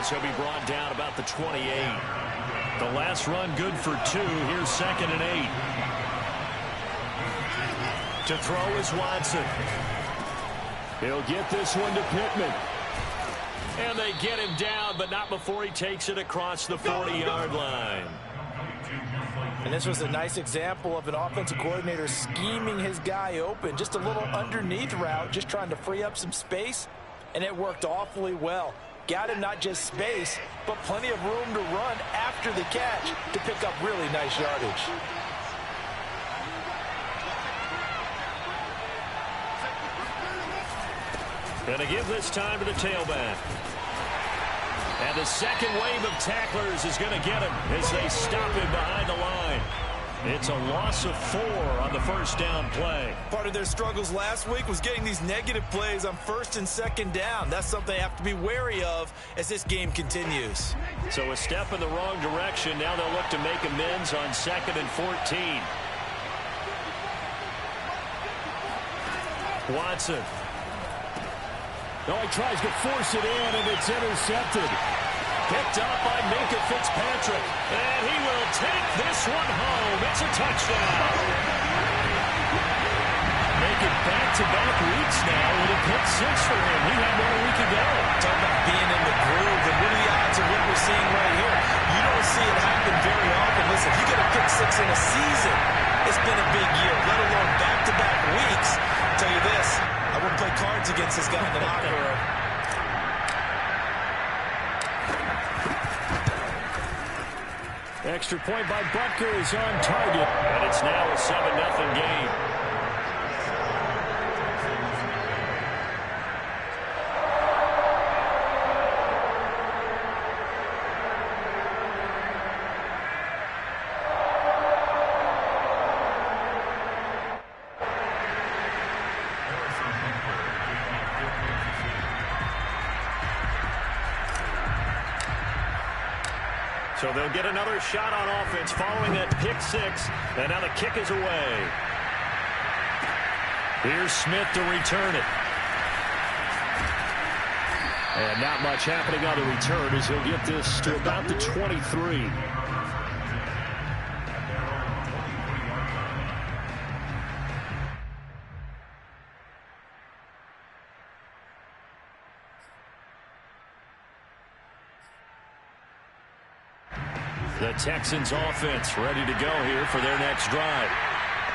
as he'll be brought down about the 28. The last run good for 2. Here's 2nd and 8. To throw is Watson. He'll get this one to Pittman. And they get him down, but not before he takes it across the 40-yard line. And this was a nice example of an offensive coordinator scheming his guy open. Just a little underneath route, just trying to free up some space, and it worked awfully well. Got him not just space, but plenty of room to run after the catch to pick up really nice yardage. Gonna give this time to the tailback. And the second wave of tacklers is going to get him as they stop him behind the line. It's a loss of 4 on the first down play. Part of their struggles last week was getting these negative plays on 1st and 2nd down. That's something they have to be wary of as this game continues. So a step in the wrong direction. Now they'll look to make amends on 2nd and 14. Watson. No, he tries to force it in, and it's intercepted. Picked up by Minka Fitzpatrick. And he will take this one home. It's a touchdown. Making back-to-back weeks now with a pick 6 for him. He had one a week ago. Talk about being in the groove, and what are the odds of what we're seeing right here? You don't see it happen very often. Listen, if you get a pick 6 in a season, it's been a big year, let alone back-to-back weeks. I'll tell you this, I wouldn't play cards against this guy in the locker room. Extra point by Butker is on target, and it's now a 7-0 game. So they'll get another shot on offense following that pick 6. And now the kick is away. Here's Smith to return it. And not much happening on the return as he'll get this to about the 23. The Texans offense ready to go here for their next drive.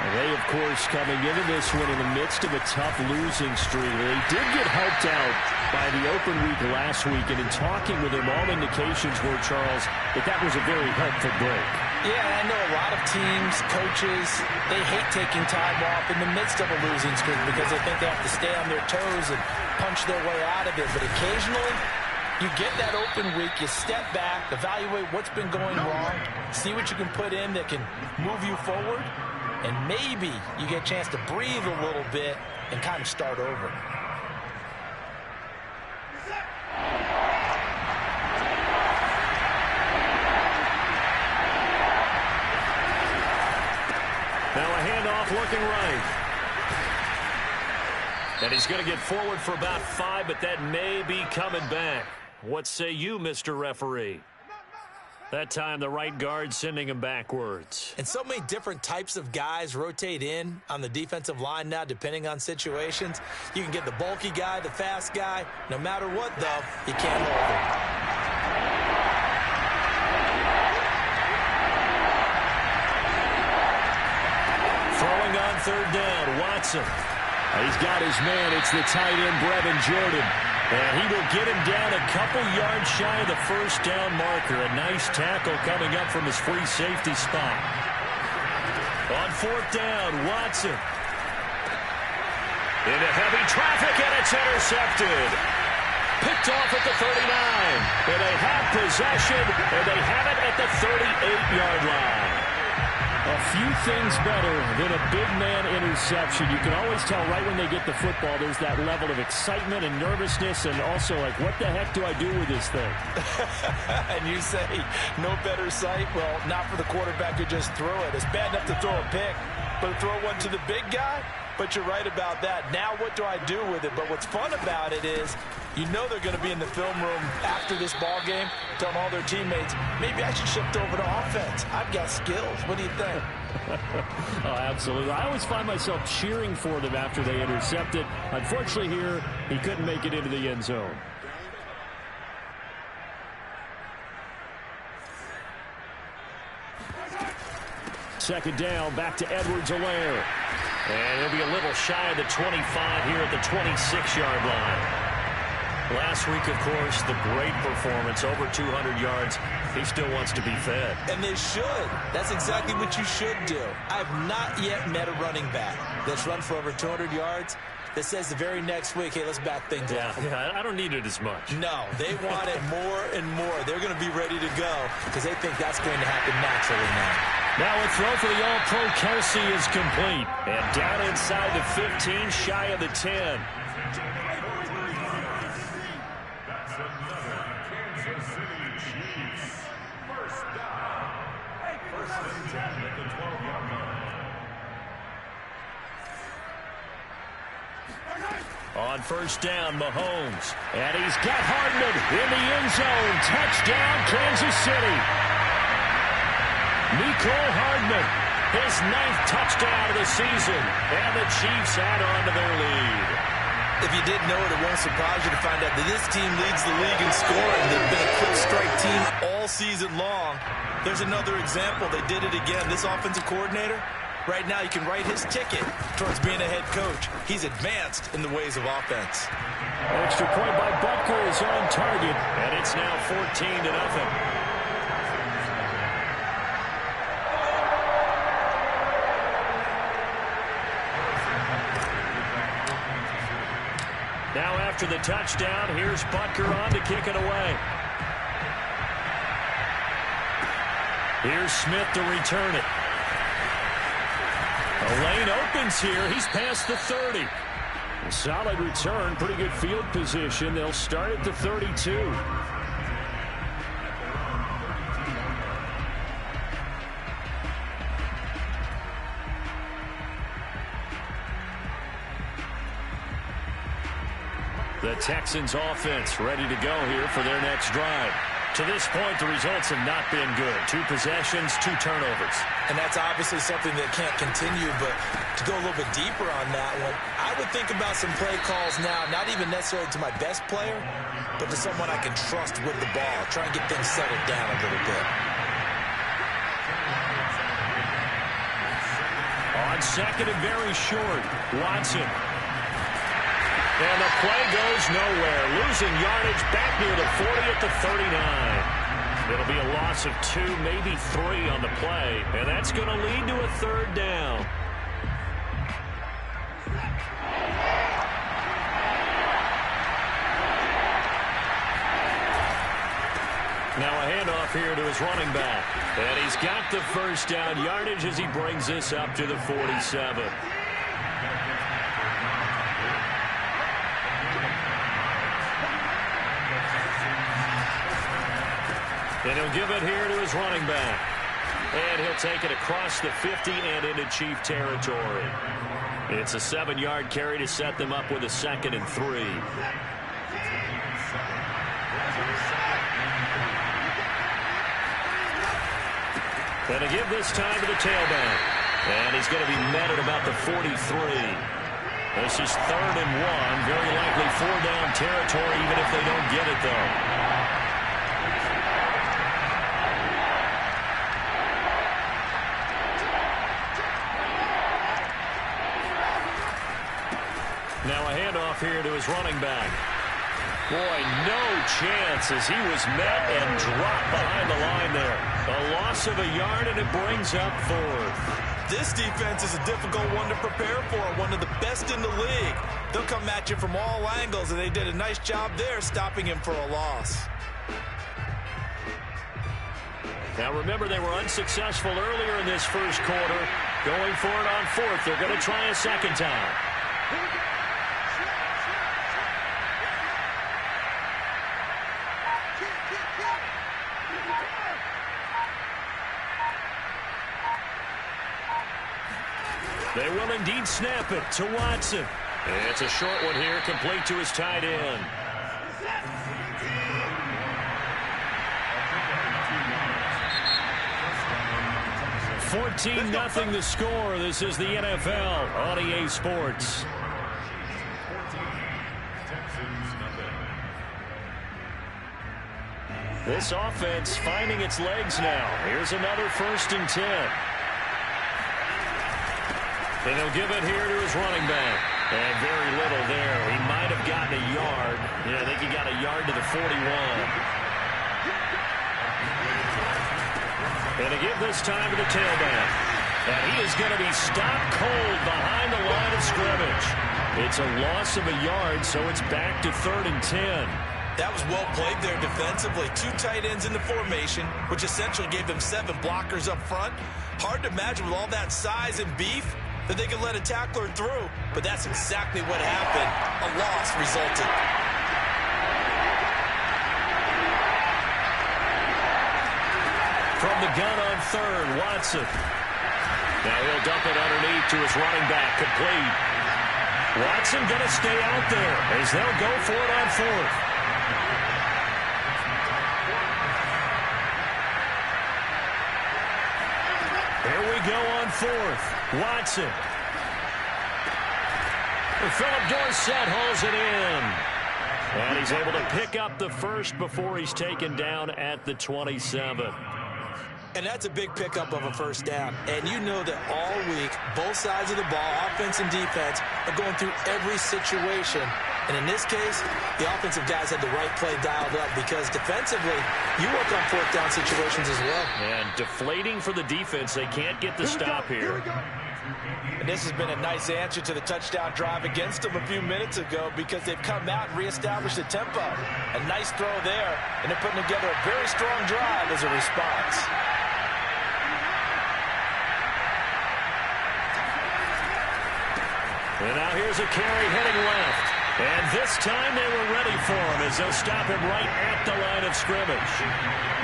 And they, of course, coming into this one in the midst of a tough losing streak. They did get helped out by the open week last week, and in talking with them, all indications were, Charles, that was a very helpful break. Yeah, I know a lot of teams, coaches, they hate taking time off in the midst of a losing streak because they think they have to stay on their toes and punch their way out of it. But occasionally, you get that open week, you step back, evaluate what's been going wrong, see what you can put in that can move you forward, and maybe you get a chance to breathe a little bit and kind of start over. Now a handoff looking right. And he's going to get forward for about 5, but that may be coming back. What say you, Mr. Referee? That time the right guard sending him backwards. And so many different types of guys rotate in on the defensive line now depending on situations. You can get the bulky guy, the fast guy. No matter what, though, you can't hold him. Throwing on 3rd down, Watson. He's got his man. It's the tight end, Brevin Jordan. And he will get him down a couple yards shy of the first down marker. A nice tackle coming up from his free safety spot. On 4th down, Watson. Into heavy traffic, and it's intercepted. Picked off at the 39. And they have possession, and they have it at the 38-yard line. A few things better than a big man interception. You can always tell right when they get the football, there's that level of excitement and nervousness, and also like, what the heck do I do with this thing? And you say, no better sight? Well, not for the quarterback who just threw it. It's bad enough to throw a pick, but to throw one to the big guy? But you're right about that. Now what do I do with it? But what's fun about it is You know they're going to be in the film room after this ball game telling all their teammates, maybe I should shift over to offense. I've got skills. What do you think? Oh, absolutely. I always find myself cheering for them after they intercept it. Unfortunately here, he couldn't make it into the end zone. Second down, back to Edwards-Helaire. And he'll be a little shy of the 25 here at the 26-yard line. Last week, of course, the great performance, over 200 yards. He still wants to be fed. And they should. That's exactly what you should do. I've not yet met a running back that's run for over 200 yards that says the very next week, hey, let's back things up. Yeah, I don't need it as much. No, they want it more and more. They're going to be ready to go because they think that's going to happen naturally now. Now a throw for the All-Pro Kelsey is complete. And down inside the 15, shy of the 10. On first down, Mahomes. And he's got Hardman in the end zone. Touchdown, Kansas City. Mecole Hardman, his 9th touchdown of the season. And the Chiefs add on to their lead. If you didn't know it, it won't surprise you to find out that this team leads the league in scoring. They've been a quick strike team all season long. There's another example. They did it again. This offensive coordinator, right now, you can write his ticket towards being a head coach. He's advanced in the ways of offense. Extra point by Butker is on target, and it's now 14-0. Now after the touchdown, here's Butker on to kick it away. Here's Smith to return it. A lane opens here. He's past the 30. A solid return. Pretty good field position. They'll start at the 32. The Texans offense ready to go here for their next drive. To this point, the results have not been good. 2 possessions, 2 turnovers. And that's obviously something that can't continue, but to go a little bit deeper on that one, I would think about some play calls now, not even necessarily to my best player, but to someone I can trust with the ball. Try and get things settled down a little bit. On second and very short, Watson. And the play goes nowhere. Losing yardage back near the 40 at the 39. It'll be a loss of 2, maybe 3 on the play. And that's going to lead to a 3rd down. Now a handoff here to his running back. And he's got the first down yardage as he brings this up to the 47. And he'll give it here to his running back. And he'll take it across the 50 and into Chief territory. It's a 7-yard carry to set them up with a 2nd and 3. And to give this time to the tailback. And he's going to be met at about the 43. This is 3rd and 1. Very likely 4-down territory even if they don't get it, though. Now a handoff here to his running back. Boy, no chance as he was met and dropped behind the line there. A loss of a yard, and it brings up 4th. This defense is a difficult one to prepare for, one of the best in the league. They'll come at you from all angles, and they did a nice job there stopping him for a loss. Now remember, they were unsuccessful earlier in this first quarter. Going for it on 4th. They're going to try a second time. They will indeed snap it to Watson. It's a short one here, complete to his tight end. 14-0 the score. This is the NFL on EA Sports. This offense finding its legs now. Here's another 1st and 10. And he'll give it here to his running back. And very little there. He might have gotten a yard. Yeah, I think he got a yard to the 41. And to give this time to the tailback. And he is going to be stopped cold behind the line of scrimmage. It's a loss of a yard, so it's back to 3rd and 10. That was well played there defensively. 2 tight ends in the formation, which essentially gave them 7 blockers up front. Hard to imagine with all that size and beef that they could let a tackler through, but that's exactly what happened. A loss resulted. From the gun on 3rd, Watson. Now he'll dump it underneath to his running back, complete. Watson going to stay out there as they'll go for it on 4th. Here we go on 4th. Watson. And Philip Dorsett hauls it in. And he's able to pick up the 1st before he's taken down at the 27. And that's a big pickup of a 1st down. And you know that all week, both sides of the ball, offense and defense, are going through every situation. And in this case, the offensive guys had the right play dialed up because defensively, you work on 4th down situations as well. And deflating for the defense. They can't get the stop here. And this has been a nice answer to the touchdown drive against them a few minutes ago because they've come out and reestablished the tempo. A nice throw there, and they're putting together a very strong drive as a response. And now here's a carry heading left. And this time they were ready for him as they'll stop him right at the line of scrimmage.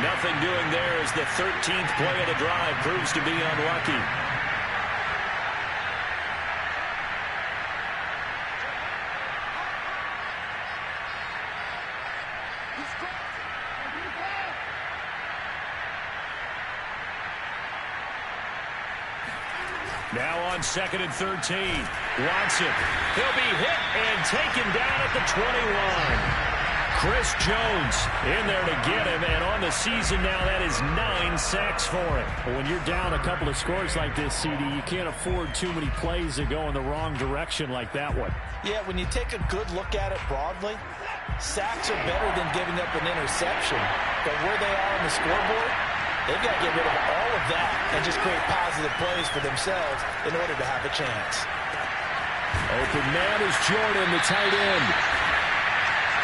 Nothing doing there as the 13th play of the drive proves to be unlucky. Now on 2nd and 13. Watson. He'll be hit and taken down at the 21. Chris Jones in there to get him, and on the season now, that is 9 sacks for him. Well, when you're down a couple of scores like this, CD, you can't afford too many plays that go in the wrong direction like that one. Yeah, when you take a good look at it broadly, sacks are better than giving up an interception. But where they are on the scoreboard, they've got to get rid of all of that and just create positive plays for themselves in order to have a chance. Open man is Jordan, the tight end.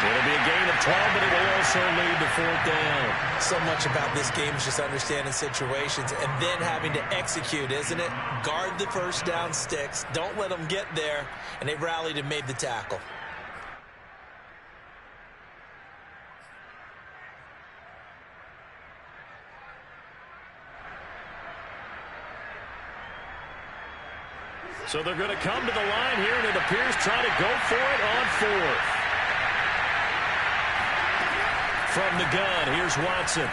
It'll be a gain of 12, but it will also lead to 4th down. So much about this game is just understanding situations and then having to execute, isn't it? Guard the 1st down sticks. Don't let them get there. And they rallied and made the tackle. So they're going to come to the line here, and it appears try to go for it on 4th. From the gun, here's Watson.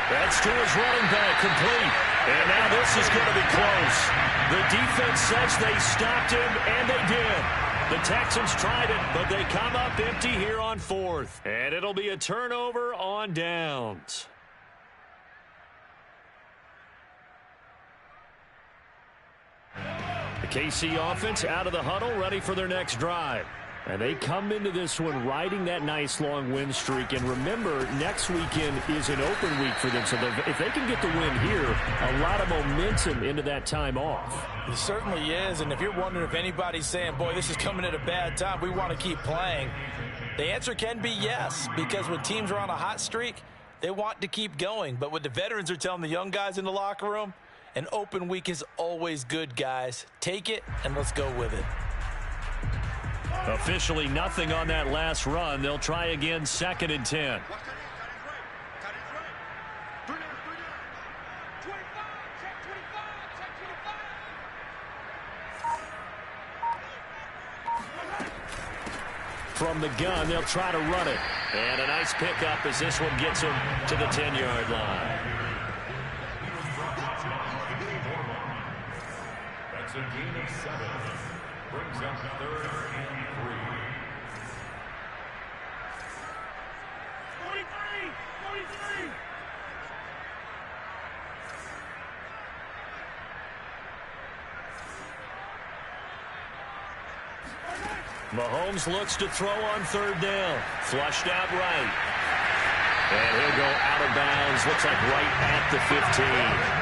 That's to his running back, complete. And now this is going to be close. The defense says they stopped him, and they did. The Texans tried it, but they come up empty here on 4th. And it'll be a turnover on downs. The KC offense out of the huddle, ready for their next drive. And they come into this one riding that nice long win streak. And remember, next weekend is an open week for them. So if they can get the win here, a lot of momentum into that time off. It certainly is. And if you're wondering if anybody's saying, boy, this is coming at a bad time, we want to keep playing, the answer can be yes. Because when teams are on a hot streak, they want to keep going. But what the veterans are telling the young guys in the locker room, an open week is always good, guys. Take it, and let's go with it. Officially nothing on that last run. They'll try again, 2nd and 10. From the gun, they'll try to run it. And a nice pickup as this one gets them to the 10-yard line. It's a gain of 7. Brings up 3rd and 3. 43! Mahomes looks to throw on 3rd down. Flushed out right. And he'll go out of bounds. Looks like right at the 15.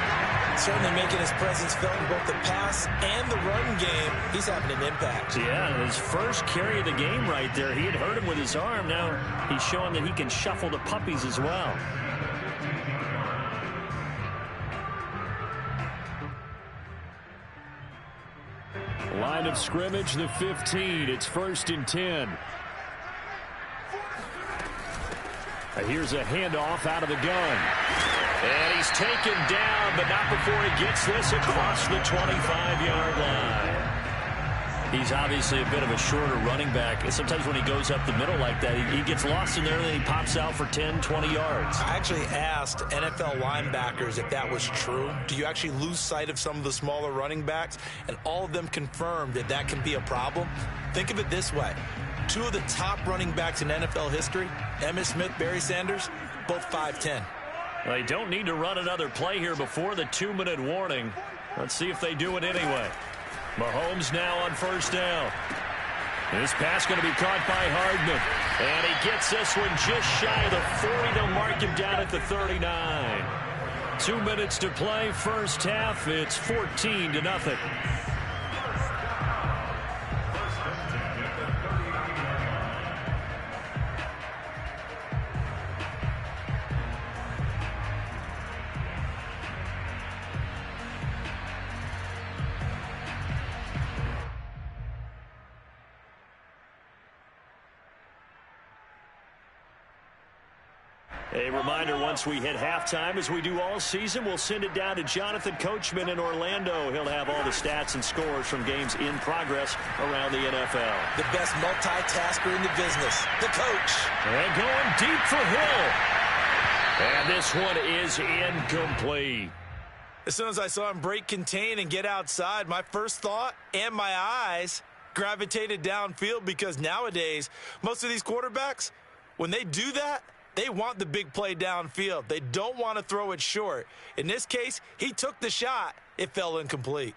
Certainly making his presence felt in both the pass and the run game. He's having an impact. Yeah, his first carry of the game right there. He had hurt him with his arm. Now he's showing that he can shuffle the puppies as well. Line of scrimmage, the 15. It's 1st and 10. Here's a handoff out of the gun. And he's taken down, but not before he gets this across the 25-yard line. He's obviously a bit of a shorter running back. Sometimes when he goes up the middle like that, he gets lost in there, and then he pops out for 10, 20 yards. I actually asked NFL linebackers if that was true. Do you actually lose sight of some of the smaller running backs? And all of them confirmed that that can be a problem. Think of it this way. 2 of the top running backs in NFL history, Emmitt Smith, Barry Sanders, both 5'10". They don't need to run another play here before the 2-minute warning. Let's see if they do it anyway. Mahomes now on 1st down. This pass going to be caught by Hardman. And he gets this one just shy of the 40. They'll mark him down at the 39. 2 minutes to play, 1st half. It's 14-0. A reminder, once we hit halftime, as we do all season, we'll send it down to Jonathan Coachman in Orlando. He'll have all the stats and scores from games in progress around the NFL. The best multitasker in the business, the coach. And going deep for Hill. And this one is incomplete. As soon as I saw him break contain and get outside, my first thought and my eyes gravitated downfield, because nowadays, most of these quarterbacks, when they do that, they want the big play downfield. They don't want to throw it short. In this case, he took the shot. It fell incomplete.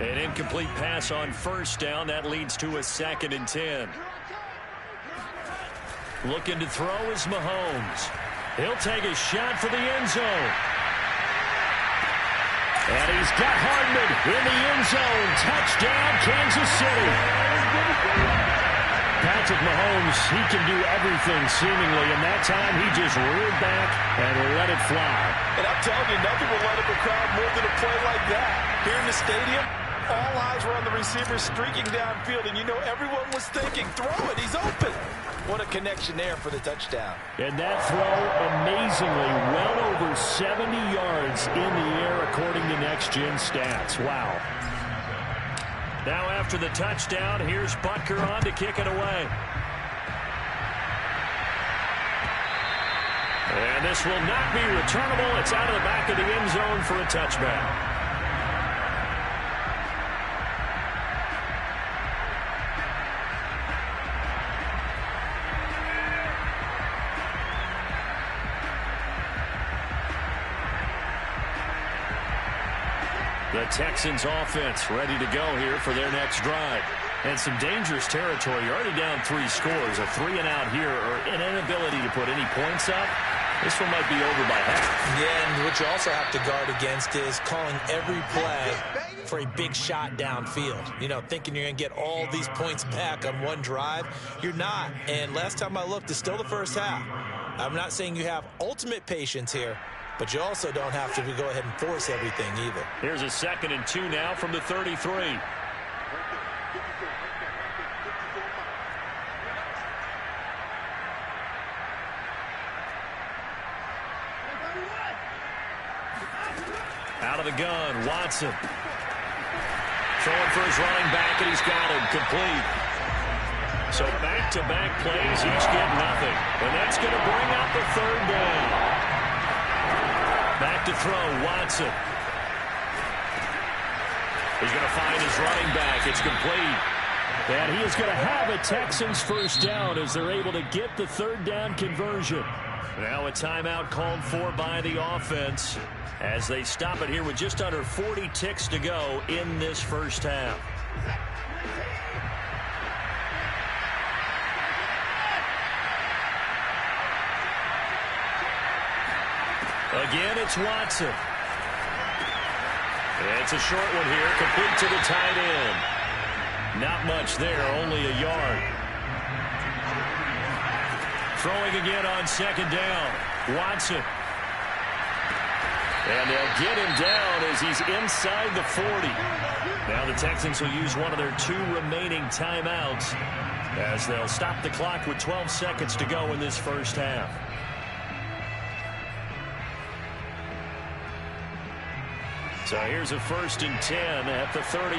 An incomplete pass on 1st down. That leads to a 2nd and 10. Looking to throw is Mahomes. He'll take a shot for the end zone. And he's got Hardman in the end zone. Touchdown, Kansas City. Patrick Mahomes, he can do everything seemingly, and that time he just reared back and let it fly. And I'm telling you, nothing will let up a crowd more than a play like that. Here in the stadium, all eyes were on the receiver streaking downfield, and you know everyone was thinking, throw it, he's open. What a connection there for the touchdown. And that throw, amazingly, well over 70 yards in the air, according to Next Gen Stats. Wow. Now after the touchdown, here's Butker on to kick it away. And this will not be returnable. It's out of the back of the end zone for a touchback. The Texans offense ready to go here for their next drive. And some dangerous territory. You're already down 3 scores. A 3-and-out here, or an inability to put any points up. This one might be over by half. Yeah, and what you also have to guard against is calling every play for a big shot downfield. You know, thinking you're going to get all these points back on one drive. You're not. And last time I looked, it's still the first half. I'm not saying you have ultimate patience here, but you also don't have to go ahead and force everything either. Here's a 2nd and 2 now from the 33. Out of the gun, Watson. Throwing for his running back, and he's got him complete. So back-to-back plays, each get nothing. And that's going to bring out the 3rd down. back to throw. Watson. He's going to find his running back. It's complete. And he is going to have a Texans first down as they're able to get the third down conversion. Now a timeout called for by the offense as they stop it here with just under 40 ticks to go in this first half. Again, it's Watson. It's a short one here, complete to the tight end. Not much there, only a yard. Throwing again on second down. Watson. And they'll get him down as he's inside the 40. Now the Texans will use one of their 2 remaining timeouts as they'll stop the clock with 12 seconds to go in this first half. So here's a 1st and 10 at the 38.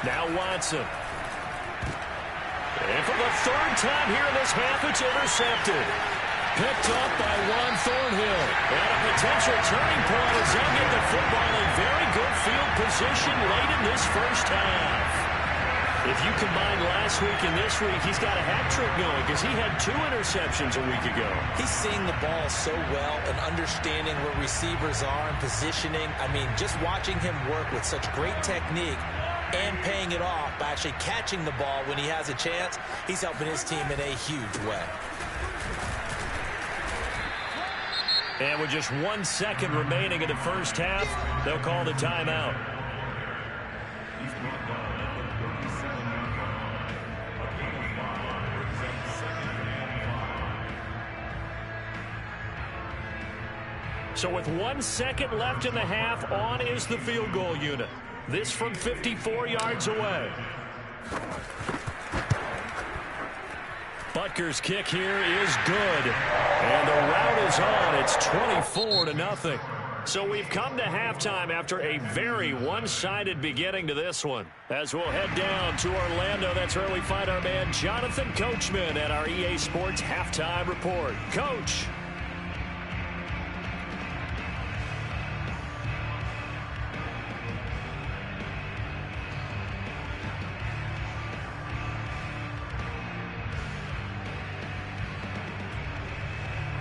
Now Watson. And for the 3rd time here in this half, it's intercepted. Picked up by Juan Thornhill. And a potential turning point as they'll get the football in very good field position late in this first half. If you combine last week and this week, he's got a hat trick going because he had 2 interceptions a week ago. He's seeing the ball so well and understanding where receivers are and positioning. I mean, just watching him work with such great technique and paying it off by actually catching the ball when he has a chance, he's helping his team in a huge way. And with just 1 second remaining in the first half, they'll call the timeout. So with 1 second left in the half, on is the field goal unit. This from 54 yards away. Butker's kick here is good. And the route is on. It's 24-0. So we've come to halftime after a very one-sided beginning to this one. As we'll head down to Orlando, that's where we find our man Jonathan Coachman at our EA Sports Halftime Report. Coach.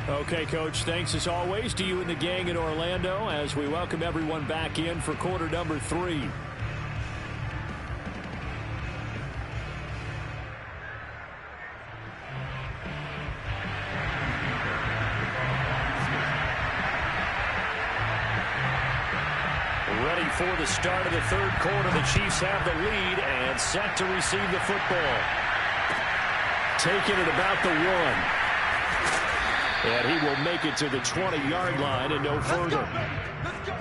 Okay, Coach, thanks as always to you and the gang in Orlando as we welcome everyone back in for quarter number 3. Ready for the start of the 3rd quarter. The Chiefs have the lead and set to receive the football. Taking it about the 1. And he will make it to the 20-yard line and no further. Let's go.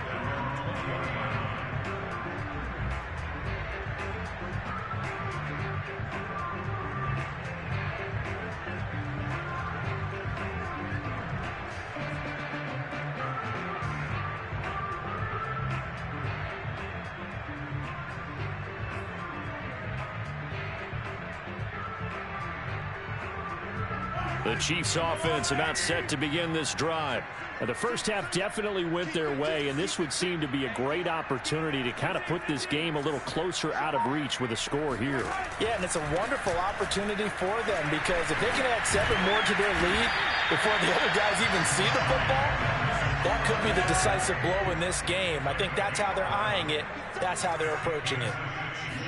The Chiefs offense about set to begin this drive. Now, the first half definitely went their way, and this would seem to be a great opportunity to kind of put this game a little closer out of reach with a score here. Yeah, and it's a wonderful opportunity for them because if they can add 7 more to their lead before the other guys even see the football, that could be the decisive blow in this game. I think that's how they're eyeing it. That's how they're approaching it.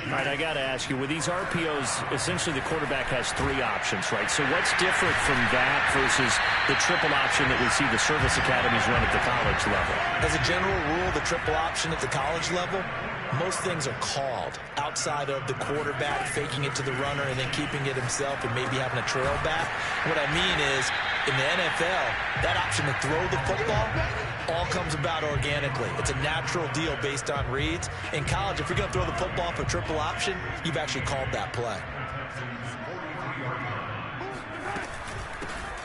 All right, I got to ask you, with these RPOs, essentially the quarterback has 3 options, right? So what's different from that versus the triple option that we see the service academies run at the college level? As a general rule, the triple option at the college level, most things are called outside of the quarterback faking it to the runner and then keeping it himself and maybe having a trail back. What I mean is, in the NFL, that option to throw the football all comes about organically. It's a natural deal based on reads. In college, if you're going to throw the football for triple option, you've actually called that play.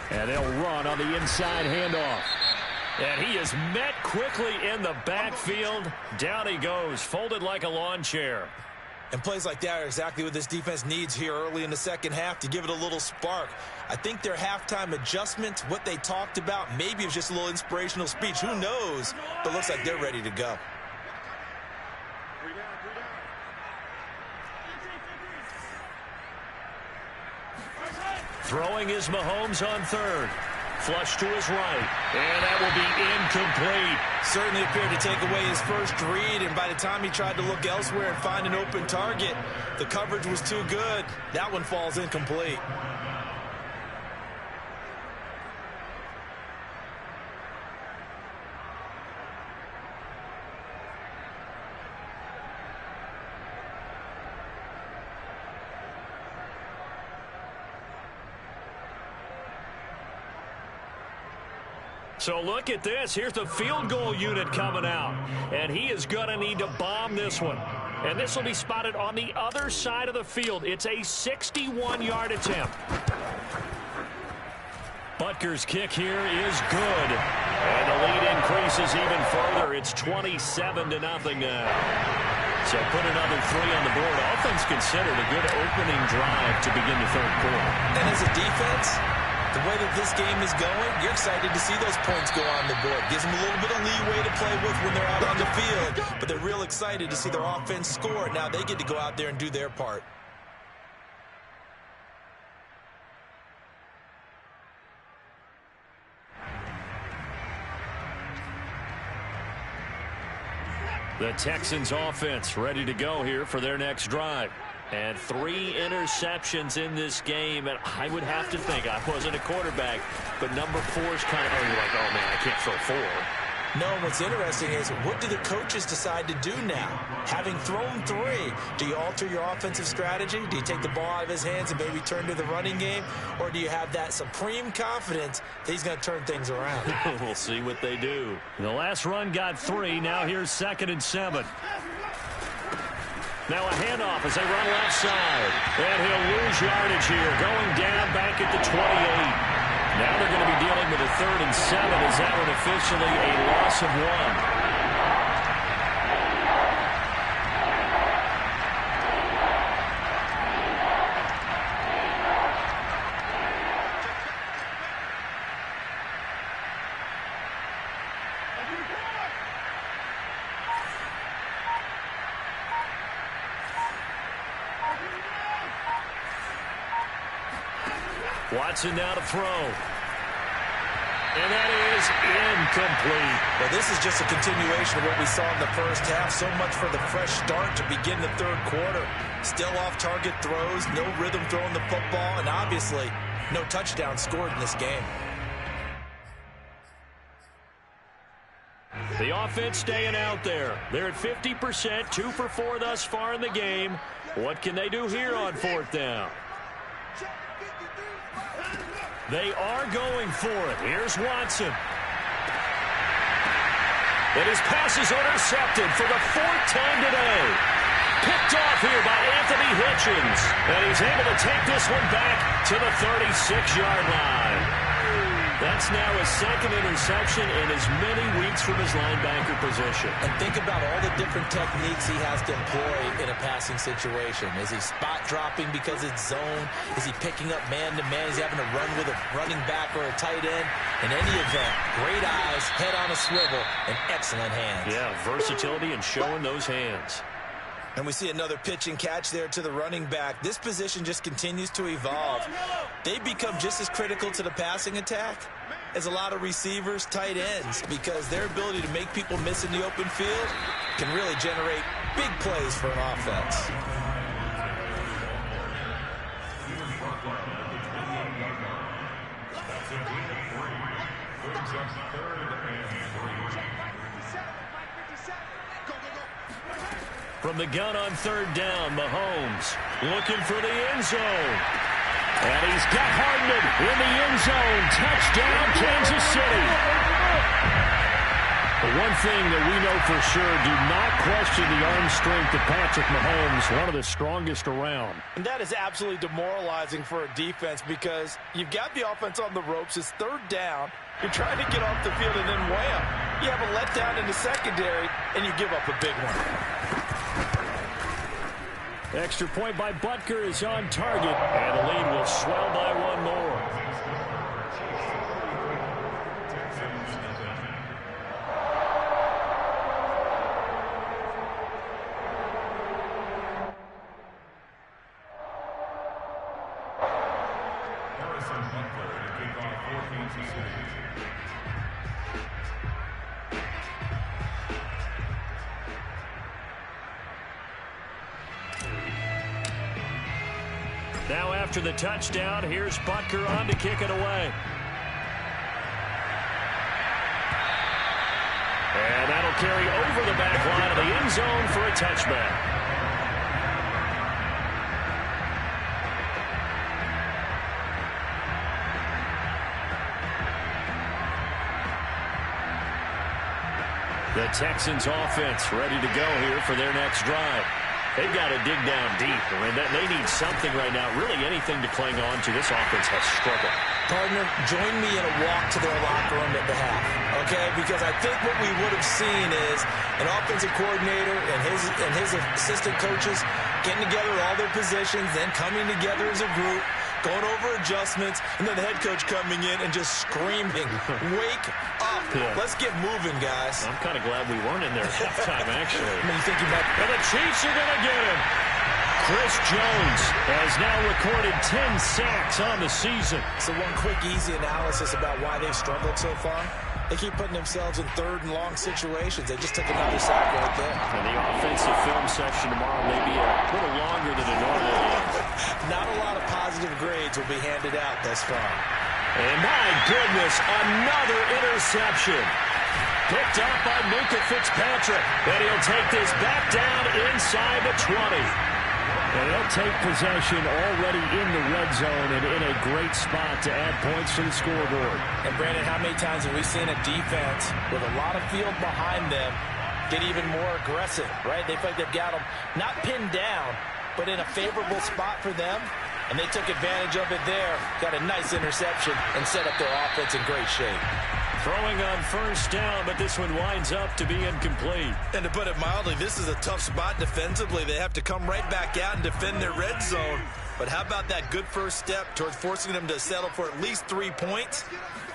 And they'll run on the inside handoff. And he is met quickly in the backfield. Down he goes, folded like a lawn chair. And plays like that are exactly what this defense needs here early in the second half to give it a little spark. I think their halftime adjustments, what they talked about, maybe it was just a little inspirational speech. Who knows? But it looks like they're ready to go. Throwing is Mahomes on third. Flush to his right. And that will be incomplete. Certainly appeared to take away his first read, and by the time he tried to look elsewhere and find an open target, the coverage was too good. That one falls incomplete. So look at this. Here's the field goal unit coming out. And he is going to need to bomb this one. And this will be spotted on the other side of the field. It's a 61-yard attempt. Butker's kick here is good. And the lead increases even further. It's 27-0 now. So put another 3 on the board. Offense considered a good opening drive to begin the third quarter. And as a defense, the way that this game is going, you're excited to see those points go on the board. Gives them a little bit of leeway to play with when they're out on the field. But they're real excited to see their offense score. Now they get to go out there and do their part. The Texans offense ready to go here for their next drive. And 3 interceptions in this game. And I would have to think, I wasn't a quarterback, but number 4 is kind of, you're like, oh, man, I can't throw 4. No, what's interesting is, what do the coaches decide to do now? Having thrown 3, do you alter your offensive strategy? Do you take the ball out of his hands and maybe turn to the running game? Or do you have that supreme confidence that he's going to turn things around? We'll see what they do. The last run got 3. Now here's 2nd and 7. Now a handoff as they run left side. And he'll lose yardage here, going down back at the 28. Now they're going to be dealing with a 3rd and 7 as that one officially a loss of 1. Watson now to throw. And that is incomplete. Well, this is just a continuation of what we saw in the first half. So much for the fresh start to begin the third quarter. Still off-target throws, no rhythm throwing the football, and obviously no touchdown scored in this game. The offense staying out there. They're at 50%, 2 for 4 thus far in the game. What can they do here on 4th down? They are going for it. Here's Watson. And his pass is intercepted for the 4th time today. Picked off here by Anthony Hitchens. And he's able to take this one back to the 36-yard line. That's now his 2nd interception in as many weeks from his linebacker position. And think about all the different techniques he has to employ in a passing situation. Is he spot dropping because it's zone? Is he picking up man-to-man? Is he having to run with a running back or a tight end? In any event, great eyes, head on a swivel, and excellent hands. Yeah, versatility and showing those hands. And we see another pitch and catch there to the running back. This position just continues to evolve. They become just as critical to the passing attack as a lot of receivers, tight ends, because their ability to make people miss in the open field can really generate big plays for an offense. From the gun on 3rd down, Mahomes looking for the end zone. And he's got Hardman in the end zone. Touchdown, Kansas City. But one thing that we know for sure, do not question the arm strength of Patrick Mahomes, one of the strongest around. And that is absolutely demoralizing for a defense because you've got the offense on the ropes. It's 3rd down. You're trying to get off the field and then wham. You have a letdown in the secondary and you give up a big one. Extra point by Butker is on target, and the lead will swell by one more. Now after the touchdown, here's Butker on to kick it away. And that'll carry over the back line of the end zone for a touchback. The Texans offense ready to go here for their next drive. They've got to dig down deep, and they need something right now, really anything to cling on to. This offense has struggled. Partner, join me in a walk to their locker room at the half, okay? Because I think what we would have seen is an offensive coordinator and his assistant coaches getting together all their positions, then coming together as a group, going over adjustments, and then the head coach coming in and just screaming, wake up. Yeah. Let's get moving, guys. I'm kind of glad we weren't in there at halftime, actually. I mean, you think you might... And the Chiefs are going to get him. Chris Jones has now recorded 10 sacks on the season. So one quick, easy analysis about why they've struggled so far. They keep putting themselves in third and long situations. They just took another sack right there. And the offensive film section tomorrow may be a little longer than it normally is. Not a lot of positive grades will be handed out thus far. And my goodness, another interception. Picked up by Minka Fitzpatrick. And he'll take this back down inside the 20. And they'll take possession already in the red zone and in a great spot to add points to the scoreboard. And, Brandon, how many times have we seen a defense with a lot of field behind them get even more aggressive, right? They feel like they've got them not pinned down, but in a favorable spot for them. And they took advantage of it there, got a nice interception, and set up their offense in great shape. Throwing on first down, but this one winds up to be incomplete. And to put it mildly, this is a tough spot defensively. They have to come right back out and defend their red zone. But how about that good first step towards forcing them to settle for at least 3 points?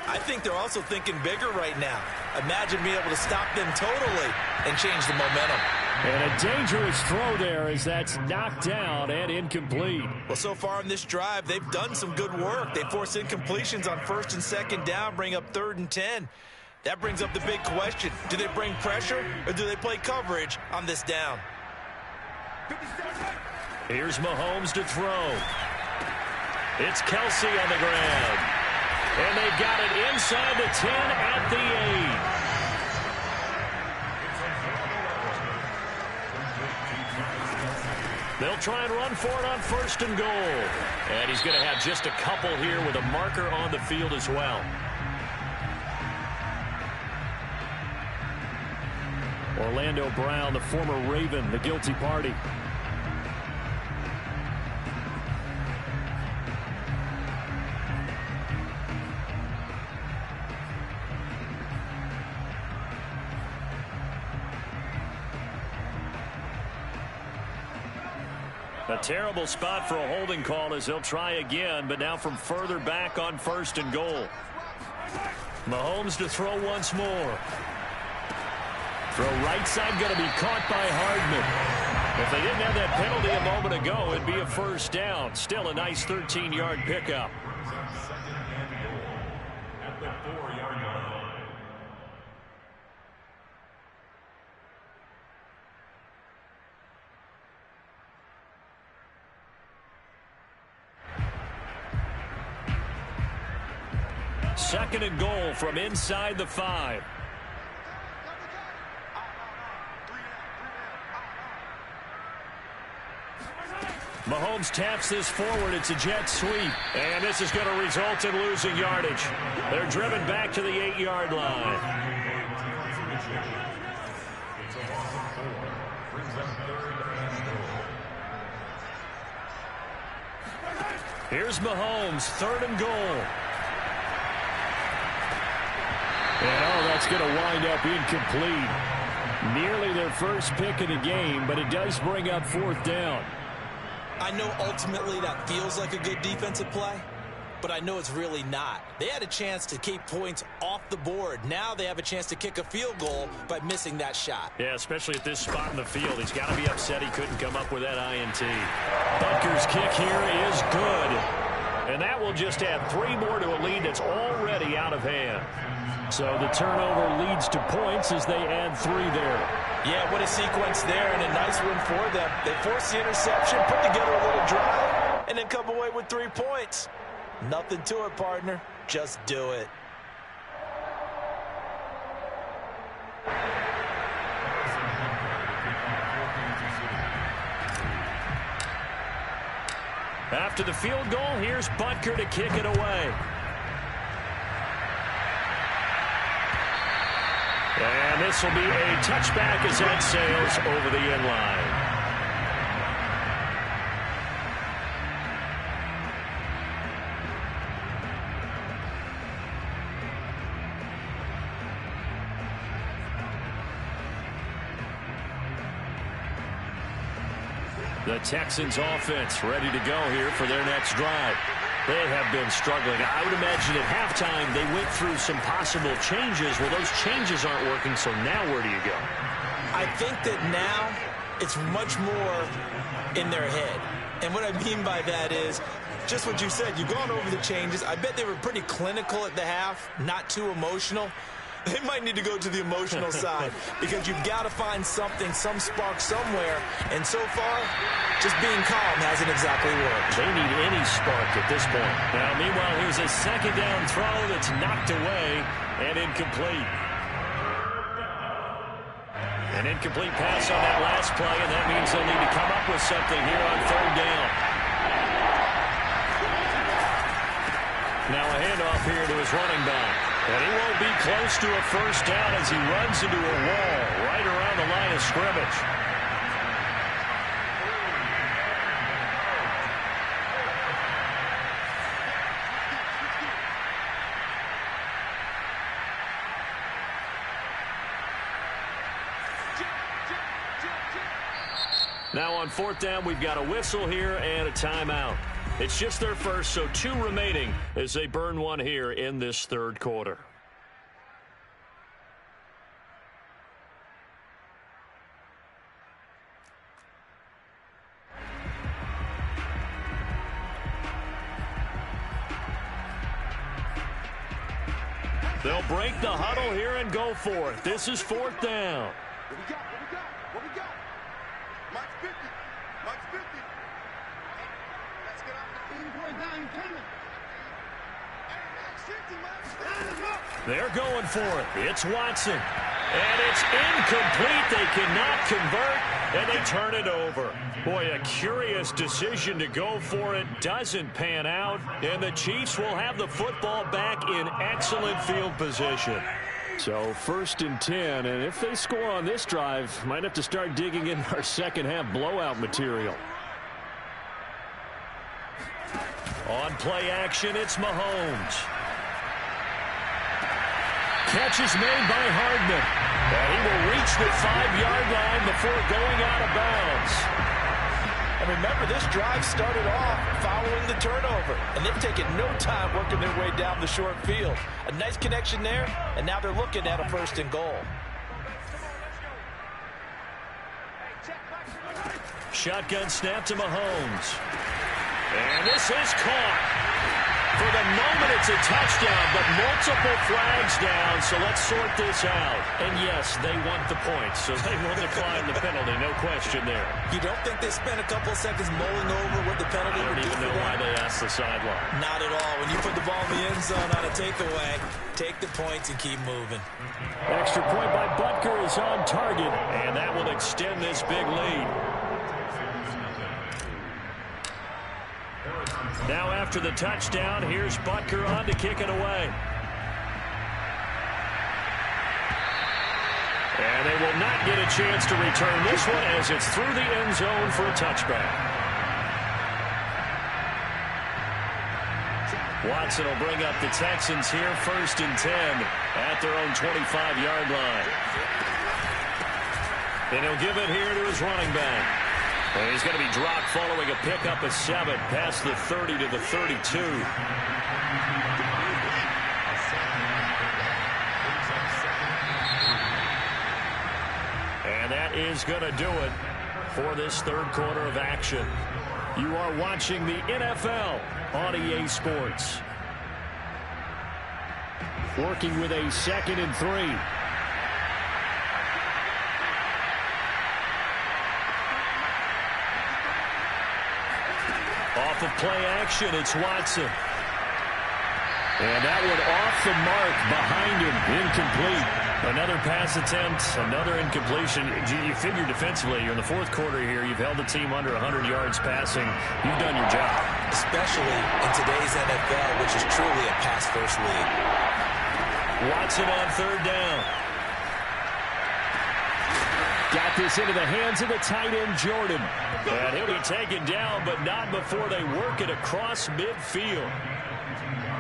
I think they're also thinking bigger right now. Imagine being able to stop them totally and change the momentum. And a dangerous throw there as that's knocked down and incomplete. Well, so far in this drive, they've done some good work. They force incompletions on first and second down, bring up 3rd and 10. That brings up the big question. Do they bring pressure or do they play coverage on this down? Here's Mahomes to throw. It's Kelsey on the ground. And they've got it inside the 10 at the 8. They'll try and run for it on 1st and goal. And he's going to have just a couple here with a marker on the field as well. Orlando Brown, the former Raven, the guilty party. A terrible spot for a holding call as they'll try again, but now from further back on 1st and goal. Mahomes to throw once more. Throw right side going to be caught by Hardman. If they didn't have that penalty a moment ago, it'd be a first down. Still a nice 13-yard pickup. At the 4-yard line. Second and goal from inside the 5. Mahomes taps this forward. It's a jet sweep. And this is going to result in losing yardage. They're driven back to the 8-yard line. Here's Mahomes, 3rd and goal. And, that's going to wind up incomplete. Nearly their first pick of the game, but it does bring up 4th down. I know ultimately that feels like a good defensive play, but I know it's really not. They had a chance to keep points off the board. Now they have a chance to kick a field goal by missing that shot. Yeah, especially at this spot in the field. He's got to be upset he couldn't come up with that INT. Butker's kick here is good. And that will just add 3 more to a lead that's already out of hand. So the turnover leads to points as they add 3 there. Yeah, what a sequence there, and a nice win for them. They forced the interception, put together a little drive, and then come away with 3 points. Nothing to it, partner. Just do it. After the field goal, here's Butker to kick it away. And this will be a touchback as that sails over the end line. The Texans offense ready to go here for their next drive. They have been struggling. I would imagine at halftime they went through some possible changes. Well, those changes aren't working, so now where do you go? I think that now it's much more in their head. And what I mean by that is just what you said. You've gone over the changes. I bet they were pretty clinical at the half, not too emotional. They might need to go to the emotional side because you've got to find something, some spark somewhere. And so far, just being calm hasn't exactly worked. They need any spark at this point. Now, meanwhile, here's a second down throw that's knocked away and incomplete. An incomplete pass on that last play, and that means they'll need to come up with something here on 3rd down. Now a handoff here to his running back. And he won't be close to a first down as he runs into a wall right around the line of scrimmage. Now on 4th down, we've got a whistle here and a timeout. It's just their first, so 2 remaining as they burn 1 here in this 3rd quarter. They'll break the huddle here and go for it. This is 4th down. What we got? What we got? Mike's 50. Mike's 50. Let's get off the field. Boy, down coming. Hey, Mike's 50, Mike. They're going for it. It's Watson. And it's incomplete. They cannot convert, and they turn it over. Boy, a curious decision to go for it. Doesn't pan out, and the Chiefs will have the football back in excellent field position. So 1st and 10, and if they score on this drive, might have to start digging in our second-half blowout material. On play action, it's Mahomes. Catch is made by Hardman. And he will reach the 5-yard line before going out of bounds. And remember, this drive started off following the turnover, and they've taken no time working their way down the short field. A nice connection there, and now they're looking at a 1st and goal. Shotgun snap to Mahomes. And this is caught. For the moment, it's a touchdown, but multiple flags down, so let's sort this out. And yes, they want the points, so they will decline the penalty, no question there. You don't think they spent a couple of seconds mulling over what the penalty would do? I don't even know why they asked the sideline. Not at all. When you put the ball in the end zone on a takeaway, take the points and keep moving. Extra point by Butker is on target, and that will extend this big lead. Now after the touchdown, here's Butker on to kick it away. And they will not get a chance to return this one as it's through the end zone for a touchback. Watson will bring up the Texans here 1st and 10 at their own 25-yard line. And he'll give it here to his running back. And he's going to be dropped following a pickup of 7 past the 30 to the 32. And that is going to do it for this third quarter of action. You are watching the NFL on EA Sports. Working with a 2nd and 3. Off of play action, it's Watson. And that one off the mark behind him, incomplete. Another pass attempt, another incompletion. You figure defensively, you're in the fourth quarter here. You've held the team under 100 yards passing. You've done your job. Especially in today's NFL, which is truly a pass-first league. Watson on 3rd down. Got this into the hands of the tight end, Jordan. And he'll be taken down, but not before they work it across midfield.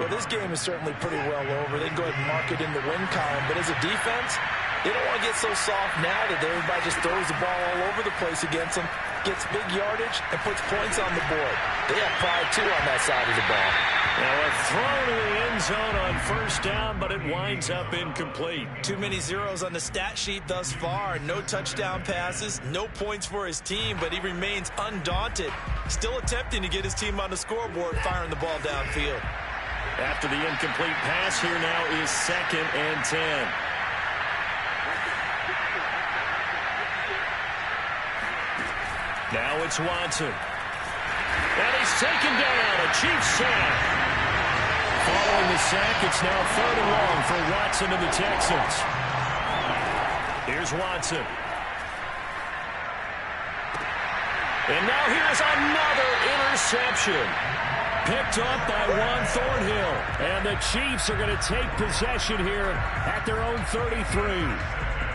Well, this game is certainly pretty well over. They can go ahead and mark it in the win column. But as a defense, they don't want to get so soft now that everybody just throws the ball all over the place against them, gets big yardage, and puts points on the board. They have pride, too, on that side of the ball. Now a throw to the end zone on 1st down, but it winds up incomplete. Too many zeros on the stat sheet thus far. No touchdown passes, no points for his team, but he remains undaunted. Still attempting to get his team on the scoreboard, firing the ball downfield. After the incomplete pass, here now is 2nd and 10. Now it's Watson. And he's taken down. A Chiefs sack. Following the sack, it's now 3rd and long for Watson and the Texans. Here's Watson. And now here's another interception. Picked up by Juan Thornhill. And the Chiefs are going to take possession here at their own 33.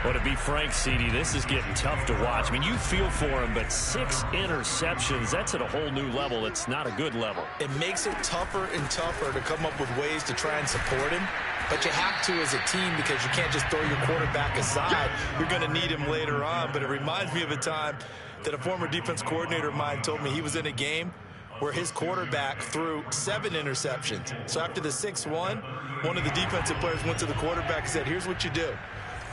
Well, to be frank, CD, this is getting tough to watch. I mean, you feel for him, but 6 interceptions, that's at a whole new level. It's not a good level. It makes it tougher and tougher to come up with ways to try and support him. But you have to as a team because you can't just throw your quarterback aside. You're going to need him later on. But it reminds me of a time that a former defense coordinator of mine told me he was in a game where his quarterback threw 7 interceptions. So after the 6-1, one of the defensive players went to the quarterback and said, here's what you do.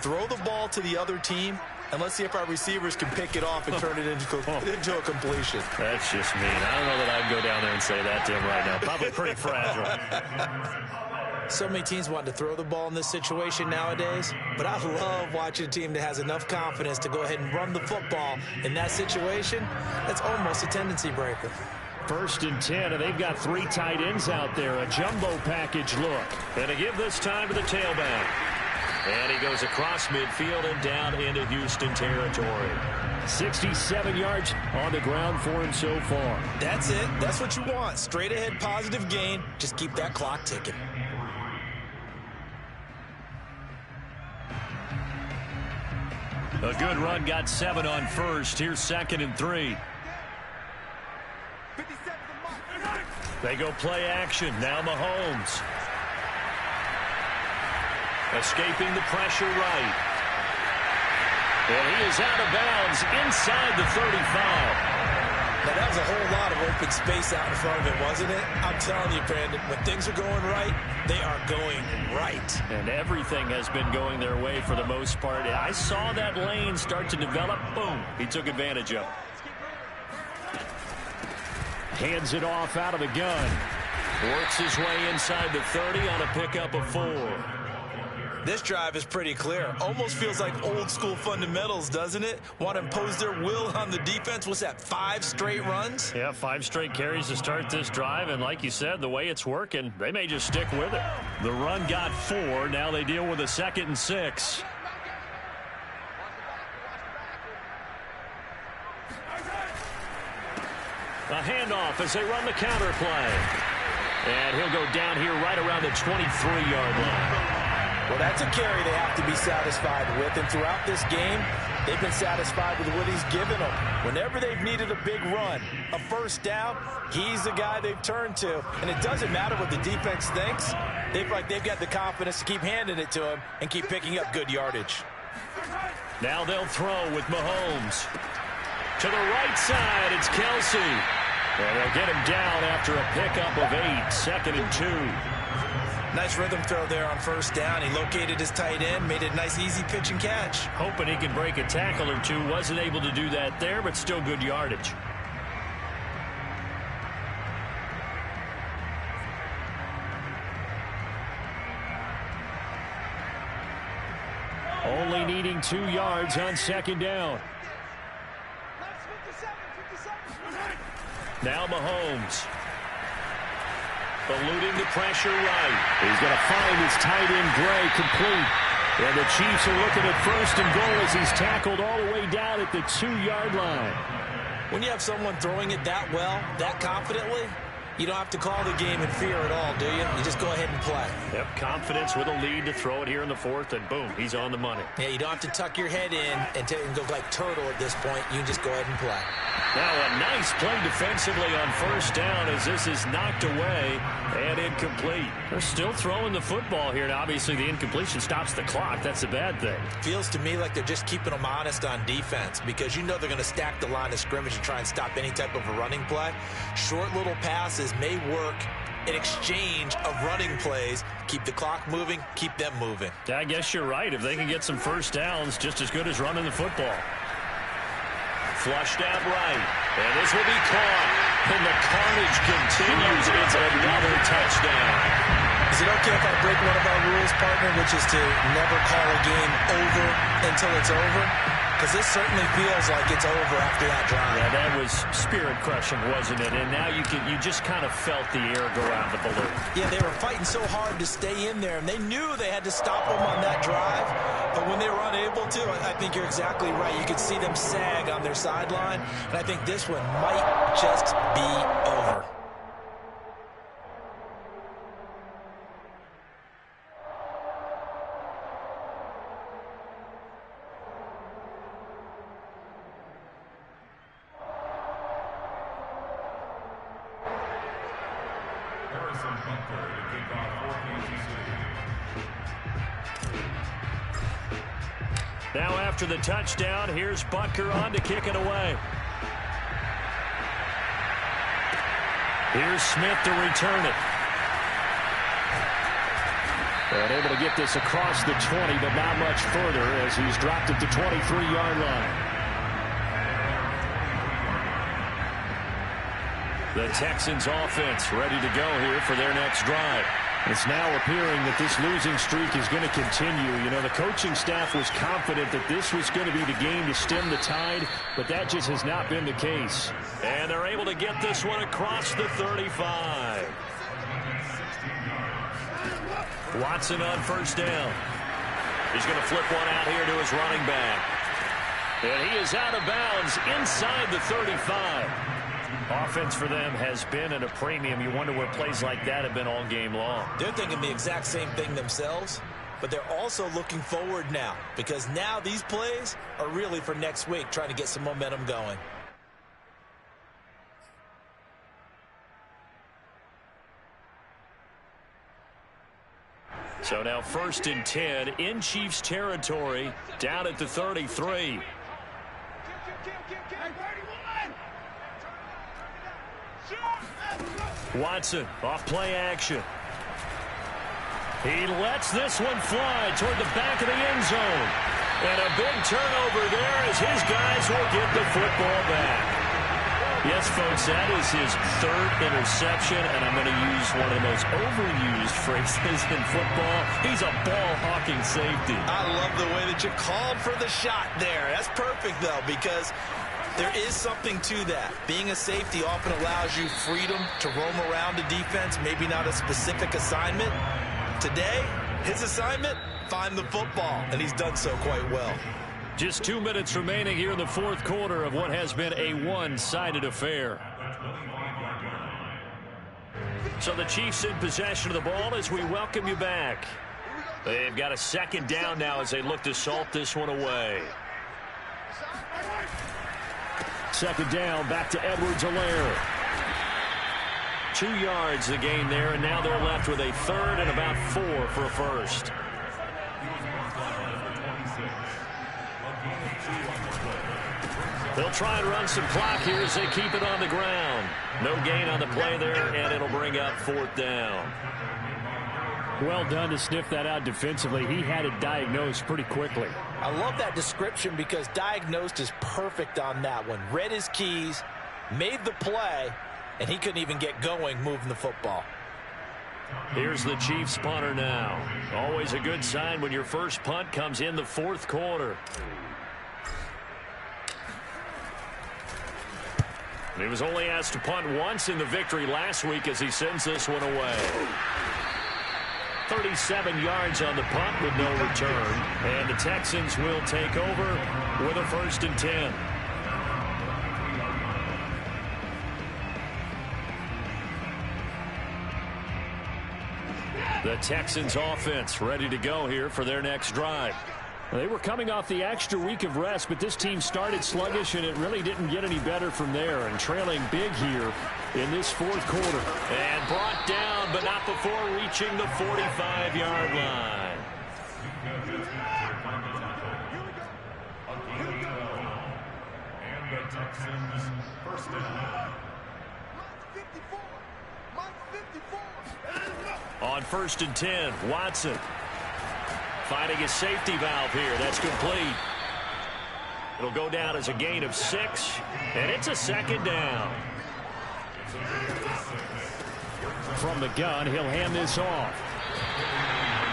Throw the ball to the other team, and let's see if our receivers can pick it off and turn it into a completion. That's just mean. I don't know that I'd go down there and say that to him right now. Probably pretty fragile. So many teams want to throw the ball in this situation nowadays, but I love watching a team that has enough confidence to go ahead and run the football. In that situation, that's almost a tendency breaker. 1st and 10, and they've got 3 tight ends out there. A jumbo package look. And to give this time to the tailback. And he goes across midfield and down into Houston territory. 67 yards on the ground for him so far. That's it. That's what you want. Straight ahead, positive gain. Just keep that clock ticking. A good run, got 7 on 1st. Here's 2nd and 3. They go play action. Now Mahomes. Escaping the pressure right. And he is out of bounds inside the 35. Now, that was a whole lot of open space out in front of him, wasn't it? I'm telling you, Brandon, when things are going right, they are going right. And everything has been going their way for the most part. I saw that lane start to develop. Boom. He took advantage of it. Hands it off out of the gun. Works his way inside the 30 on a pickup of 4. This drive is pretty clear. Almost feels like old school fundamentals, doesn't it? Want to impose their will on the defense. What's that, 5 straight runs? Yeah, 5 straight carries to start this drive. And like you said, the way it's working, they may just stick with it. The run got 4. Now they deal with a 2nd and 6. A handoff as they run the counter play. And he'll go down here right around the 23-yard line. Well, that's a carry they have to be satisfied with. And throughout this game, they've been satisfied with what he's given them. Whenever they've needed a big run, a 1st down, he's the guy they've turned to. And it doesn't matter what the defense thinks. They feel like they've got the confidence to keep handing it to him and keep picking up good yardage. Now they'll throw with Mahomes. To the right side, it's Kelsey. And they'll get him down after a pickup of 8, 2nd and 2. Nice rhythm throw there on first down. He located his tight end, made it a nice easy pitch and catch. Hoping he could break a tackle or two. Wasn't able to do that there, but still good yardage. Only needing 2 yards on 2nd down. Now Mahomes. Eluding the pressure right. He's going to find his tight end Gray complete. And the Chiefs are looking at 1st and goal as he's tackled all the way down at the 2-yard line. When you have someone throwing it that well, that confidently, you don't have to call the game in fear at all, do you? You just go ahead and play. Yep, confidence with a lead to throw it here in the 4th, and boom, he's on the money. Yeah, you don't have to tuck your head in and go like turtle at this point. You can just go ahead and play. Now a nice play defensively on 1st down as this is knocked away and incomplete. They're still throwing the football here. Now, obviously, the incompletion stops the clock. That's a bad thing. Feels to me like they're just keeping them honest on defense because you know they're going to stack the line of scrimmage and try and stop any type of a running play. Short little passes may work in exchange of running plays. Keep the clock moving, keep them moving. I guess you're right. If they can get some 1st downs, just as good as running the football. Flushed out right. And this will be caught. And the carnage continues. It's another touchdown. Is it okay if I break one of our rules, partner, which is to never call a game over until it's over? Because this certainly feels like it's over after that drive. Yeah, that was spirit-crushing, wasn't it? And now you just kind of felt the air go out the balloon. Yeah, they were fighting so hard to stay in there, and they knew they had to stop them on that drive. But when they were unable to, I think you're exactly right. You could see them sag on their sideline, and I think this one might just be over. Now after the touchdown, here's Butker on to kick it away. Here's Smith to return it. And able to get this across the 20, but not much further as he's dropped at the 23-yard line. The Texans offense ready to go here for their next drive. It's now appearing that this losing streak is going to continue. You know, the coaching staff was confident that this was going to be the game to stem the tide, but that just has not been the case. And they're able to get this one across the 35. Watson on 1st down. He's going to flip one out here to his running back. And he is out of bounds inside the 35. Offense for them has been at a premium. You wonder where plays like that have been all game long. They're thinking the exact same thing themselves, but they're also looking forward now because now these plays are really for next week, trying to get some momentum going. So now 1st and 10 in Chiefs territory, down at the 33. Watson off play action. He lets this one fly toward the back of the end zone. And a big turnover there as his guys will get the football back. Yes, folks, that is his 3rd interception, and I'm going to use one of the most overused phrases in football. He's a ball-hawking safety. I love the way that you called for the shot there. That's perfect, though, because there is something to that. Being a safety often allows you freedom to roam around a defense, maybe not a specific assignment. Today, his assignment, find the football, and he's done so quite well. Just 2 minutes remaining here in the 4th quarter of what has been a one-sided affair. So the Chiefs in possession of the ball as we welcome you back. They've got a 2nd down now as they look to salt this one away. 2nd down, back to Edwards-Helaire. 2 yards the gain there, and now they're left with a 3rd and about 4 for a 1st. They'll try and run some clock here as they keep it on the ground. No gain on the play there, and it'll bring up 4th down. Well done to sniff that out defensively. He had it diagnosed pretty quickly. I love that description because diagnosed is perfect on that one. Read his keys, made the play, and he couldn't even get going moving the football. Here's the Chiefs punter now. Always a good sign when your first punt comes in the 4th quarter. He was only asked to punt once in the victory last week as he sends this one away. 37 yards on the punt with no return. And the Texans will take over with a 1st and 10. The Texans offense ready to go here for their next drive. They were coming off the extra week of rest, but this team started sluggish, and it really didn't get any better from there, and trailing big here in this 4th quarter. And brought down, but not before reaching the 45-yard line. And the Texans first down. On 1st and 10, Watson finding his safety valve here. That's complete. It'll go down as a gain of 6, and it's a 2nd down. From the gun, he'll hand this off.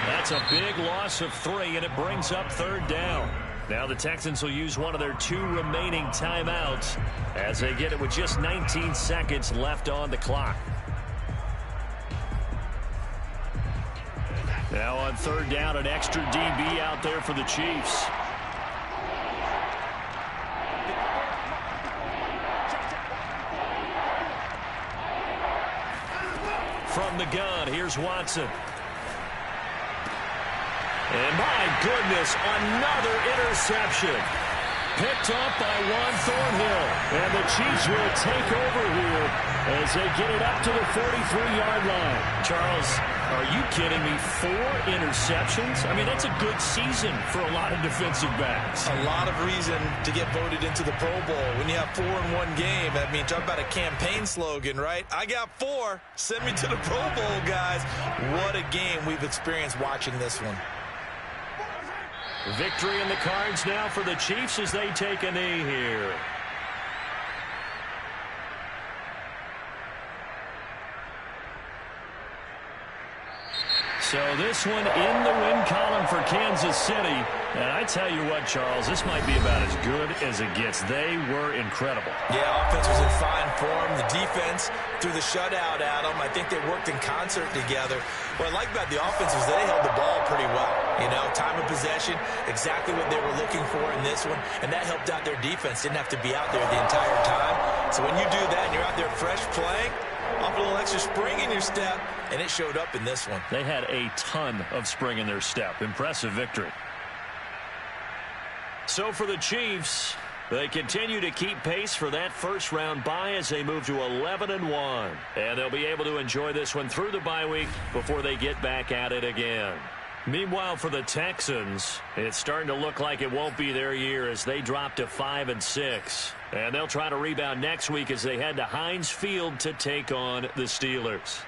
That's a big loss of 3, and it brings up 3rd down. Now the Texans will use one of their 2 remaining timeouts as they get it with just 19 seconds left on the clock. Now on 3rd down, an extra DB out there for the Chiefs. From the gun, here's Watson. And my goodness, another interception. Picked up by Juan Thornhill. And the Chiefs will take over here as they get it up to the 43-yard line. Charles, are you kidding me? 4 interceptions? I mean, that's a good season for a lot of defensive backs. A lot of reason to get voted into the Pro Bowl. When you have 4 in one game, I mean, talk about a campaign slogan, right? I got 4. Send me to the Pro Bowl, guys. What a game we've experienced watching this one. Victory in the cards now for the Chiefs as they take a knee here. So this one in the win column for Kansas City. And I tell you what, Charles, this might be about as good as it gets. They were incredible. Yeah, offense was in fine form. The defense threw the shutout at them. I think they worked in concert together. What I like about the offense was they held the ball pretty well. You know, time of possession, exactly what they were looking for in this one. And that helped out their defense. Didn't have to be out there the entire time. So when you do that and you're out there fresh playing, off a little extra spring in your step, and it showed up in this one. They had a ton of spring in their step. Impressive victory. So for the Chiefs, they continue to keep pace for that first-round bye as they move to 11-1. And they'll be able to enjoy this one through the bye week before they get back at it again. Meanwhile, for the Texans, it's starting to look like it won't be their year as they drop to 5-6. And they'll try to rebound next week as they head to Heinz Field to take on the Steelers.